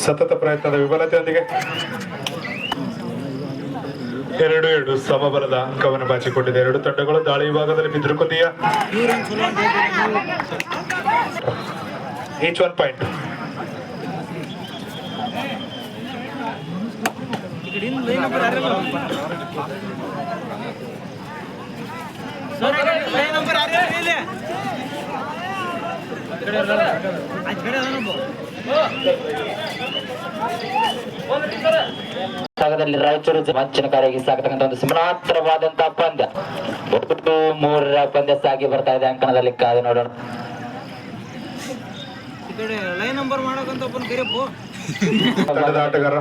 ಸತತ ಪ್ರಯತ್ನದ ವಿಫಲತೆಯೊಂದಿಗೆ 2-2 ಸಮಬಲದ ಅಂಕವನ್ನು ಬಾಚಿಕೊಂಡಿದೆ. ಎರಡು ತಂಡಗಳು ದಾಳಿ ವಿಭಾಗದಲ್ಲಿ ಬಿದ್ರುಕುಂದಿಯ ಈಚ್ 1 ಪಾಯಿಂಟ್. ಭಾಗದಲ್ಲಿ ರಾಯಚೂರು ವಂಚನಕಾರಿಯಾಗಿ ಸಾಗತಕ್ಕಂಥ ಒಂದು ಸಮಾನಾಂತರವಾದಂತಹ ಪಂದ್ಯ. 3 ಪಂದ್ಯ ಸಾಗಿ ಬರ್ತಾ ಇದೆ. ಅಂಕಣದಲ್ಲಿ ಕಾದು ನೋಡೋಣ. ತಂಡದ ಆಟಗಾರ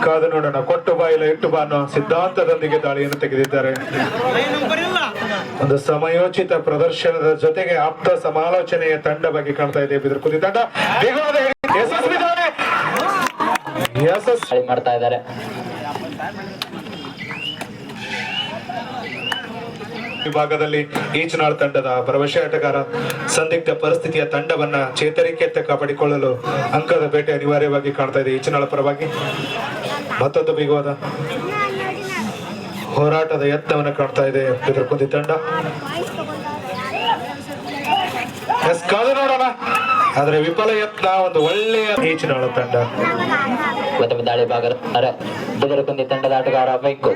ಕಾದು ನೋಡೋಣ. ಕೊಟ್ಟು ಬಾಯಿಲ ಇಟ್ಟು ಬಾ ಅನ್ನೋ ಸಿದ್ಧಾಂತದೊಂದಿಗೆ ದಾಳಿಯನ್ನು ತೆಗೆದಿದ್ದಾರೆ. ಒಂದು ಸಮಯೋಚಿತ ಪ್ರದರ್ಶನದ ಜೊತೆಗೆ ಆಪ್ತ ಸಮಾಲೋಚನೆಯ ತಂಡ ಬಗ್ಗೆ ಕಾಣ್ತಾ ಇದೆ ಬಿದಿರುಕುಂದಿ ತಂಡ. ಯಶಸ್ವಿ ಮಾಡ್ತಾ ಇದ್ದಾರೆ. ವಿಭಾಗದಲ್ಲಿ ಈಚನಾಳ್ ತಂಡದ ಭರವಸೆ ಆಟಗಾರ ಸಂದಿಗ್ಧ ಪರಿಸ್ಥಿತಿಯ ತಂಡವನ್ನ ಚೇತರಿಕೆಯತ್ತ ಕಾಪಾಡಿಕೊಳ್ಳಲು ಅಂಕದ ಬೇಟೆ ಅನಿವಾರ್ಯವಾಗಿ ಕಾಣ್ತಾ ಇದೆ. ಈಚನಾಳ ಪರವಾಗಿ ಮತ್ತೊಂದು ಬಿಗುವಾದ ಹೋರಾಟದ ಯತ್ನವನ್ನು ಕಾಣ್ತಾ ಇದೆ ಬಿದಿರುಕುಂದಿ ತಂಡ. ಕಾದು ನೋಡೋಣ. ಆದ್ರೆ ವಿಫಲ ಯತ್ನ. ಒಂದು ಒಳ್ಳೆಯ ಈಚನಾಳ ತಂಡ. ದಾಳಿ ಭಾಗ ಬಿದಿರುಕುಂದಿ ತಂಡದ ಆಟಗಾರ ವೆಂಕು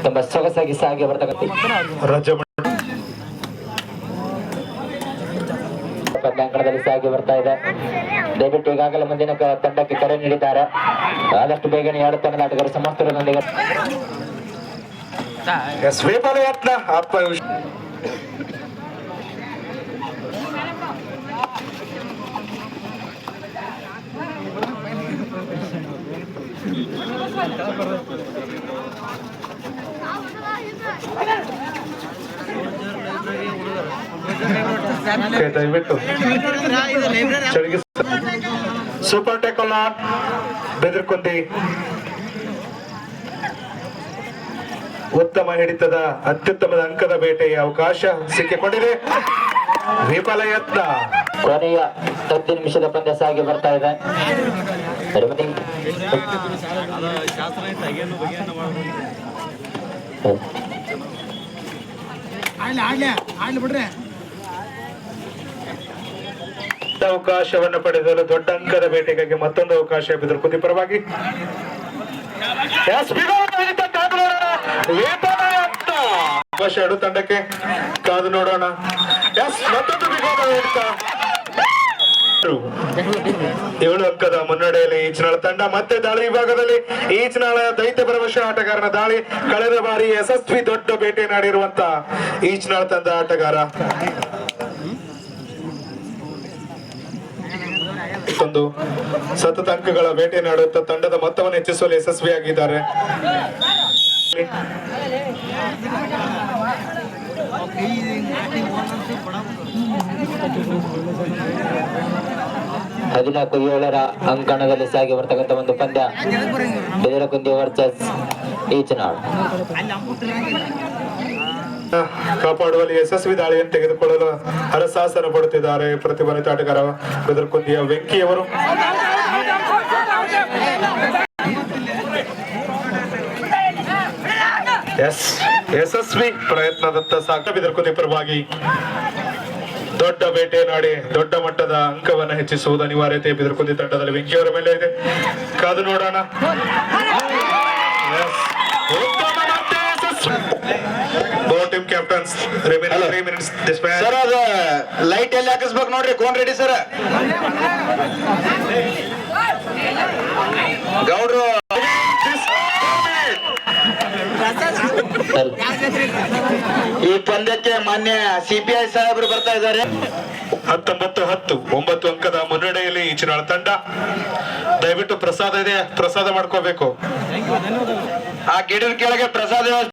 ತುಂಬಾ ಸೊಗಸಾಗಿ ಸಾಗಿ ಬರ್ತಕ್ಕಂಥ ಅಂಕಣದಲ್ಲಿ ಸಾಗಿ ಬರ್ತಾ ಇದೆ. ದಯವಿಟ್ಟು ಈಗಾಗಲೇ ಮುಂದಿನ ತಂಡಕ್ಕೆ ಕರೆ ನೀಡಿದ್ದಾರೆ. ಆದಷ್ಟು ಬೇಗನೆ 2 ತಂಡದ ಆಟಗಾರರು ಸಮರ್ಥರೊಂದಿಗೆ ವಿಫಲ ಯತ್ನ. ದಯವಿಟ್ಟು ಸೂಪರ್ ಟೇಕಲ್ ಆನ್ ಬಿದಿರುಕುಂದಿ. ಉತ್ತಮ ಹಿಡಿತದ ಅತ್ಯುತ್ತಮದ ಅಂಕದ ಬೇಟೆಯ ಅವಕಾಶ ಸಿಕ್ಕಿಕೊಂಡಿದೆ. ವಿಫಲ ಯತ್ನ. ಕೊನೆಯ 10 ನಿಮಿಷದ ಪಂದ್ಯ ಸಾಗಿ ಬರ್ತಾ ಇದೆ. ಅವಕಾಶವನ್ನು ಪಡೆದಲು ದೊಡ್ಡ ಅಂಕದ ಬೇಟೆಗಾಗಿ ಮತ್ತೊಂದು ಅವಕಾಶ ಬಿದಿರುಕುಂದಿ ಪರವಾಗಿ. ಅವಕಾಶ 2 ತಂಡಕ್ಕೆ. ಕಾದು ನೋಡೋಣ. ಮತ್ತೊಂದು ಬಿಗೋದ ಹಿಡಿತ. 7 ಅಂಕದ ಮುನ್ನಡೆಯಲ್ಲಿ ಈಚನಾಳ ತಂಡ. ಮತ್ತೆ ದಾಳಿ ವಿಭಾಗದಲ್ಲಿ ಈಚನಾಳ ದೈತ್ಯ ಭರವಸೆ ಆಟಗಾರನ ದಾಳಿ. ಕಳೆದ ಬಾರಿ ಯಶಸ್ವಿ ದೊಡ್ಡ ಬೇಟೆ ನಾಡಿರುವಂತ ಈಚನಾಳ ತಂಡ ಆಟಗಾರ ಒಂದು ಸತತ ಅಂಕಗಳ ಬೇಟೆ ನಾಡುತ್ತಾ ತಂಡದ ಮೊತ್ತವನ್ನು ಹೆಚ್ಚಿಸುವಲ್ಲಿ ಯಶಸ್ವಿಯಾಗಿದ್ದಾರೆ. ಹದಿನಾಲ್ಕು 7ರ ಅಂಕಣದಲ್ಲಿ ಸಾಗಿ ಬರ್ತಕ್ಕಂಥ ಒಂದು ಪಂದ್ಯ. ಬಿದಿರುಕುಂದಿ ವರ್ಸಸ್ ಈಚನಾಳ್. ಕಾಪಾಡುವಲ್ಲಿ ಯಶಸ್ವಿ ದಾಳಿಯನ್ನು ತೆಗೆದುಕೊಳ್ಳಲು ಹರಸಾಹಸ ಪಡುತ್ತಿದ್ದಾರೆ ಪ್ರತಿಭಾನ್ವಿತ ಆಟಗಾರ ಬಿದಿರುಕುಂದಿಯ ವೆಂಕಿಯವರು. ಯಶಸ್ವಿ ಪ್ರಯತ್ನದತ್ತ ಸಾಗ ಬಿದಿರುಕುಂದಿ ಪರವಾಗಿ ದೊಡ್ಡ ಬೇಟೆ ನಾಡಿ ದೊಡ್ಡ ಮಟ್ಟದ ಅಂಕವನ್ನು ಹೆಚ್ಚಿಸುವುದು ಅನಿವಾರ್ಯತೆ ಬಿದಿರುಕುಂದಿ ತಂಡದಲ್ಲಿ ವೆಂಕಿಯವರ ಮೇಲೆ ಇದೆ. ಕಾದು ನೋಡೋಣ. ಟೀಮ್ ಕ್ಯಾಪ್ಟನ್ಸ್ ಸರ್ ಅದು ಲೈಟ್ ಎಲ್ಲಿ ಹಾಕಿಸ್ಬೇಕು ನೋಡ್ರಿ. Cone ready sir. ಗೌಡ್ರು ಈ ಪಂದ್ಯಕ್ಕೆ ಮಾನ್ಯ CPI ಸಾಹೇಬರು ಬರ್ತಾ ಇದ್ದಾರೆ. 19-10 9 ಅಂಕದ ಮುನ್ನಡೆಯಲ್ಲಿ ಈಚನಾಳ ತಂಡ. ದಯವಿಟ್ಟು ಪ್ರಸಾದ ಇದೆ, ಪ್ರಸಾದ ಮಾಡ್ಕೋಬೇಕು. ಆ ಗಿಡದ ಕೆಳಗೆ ಪ್ರಸಾದ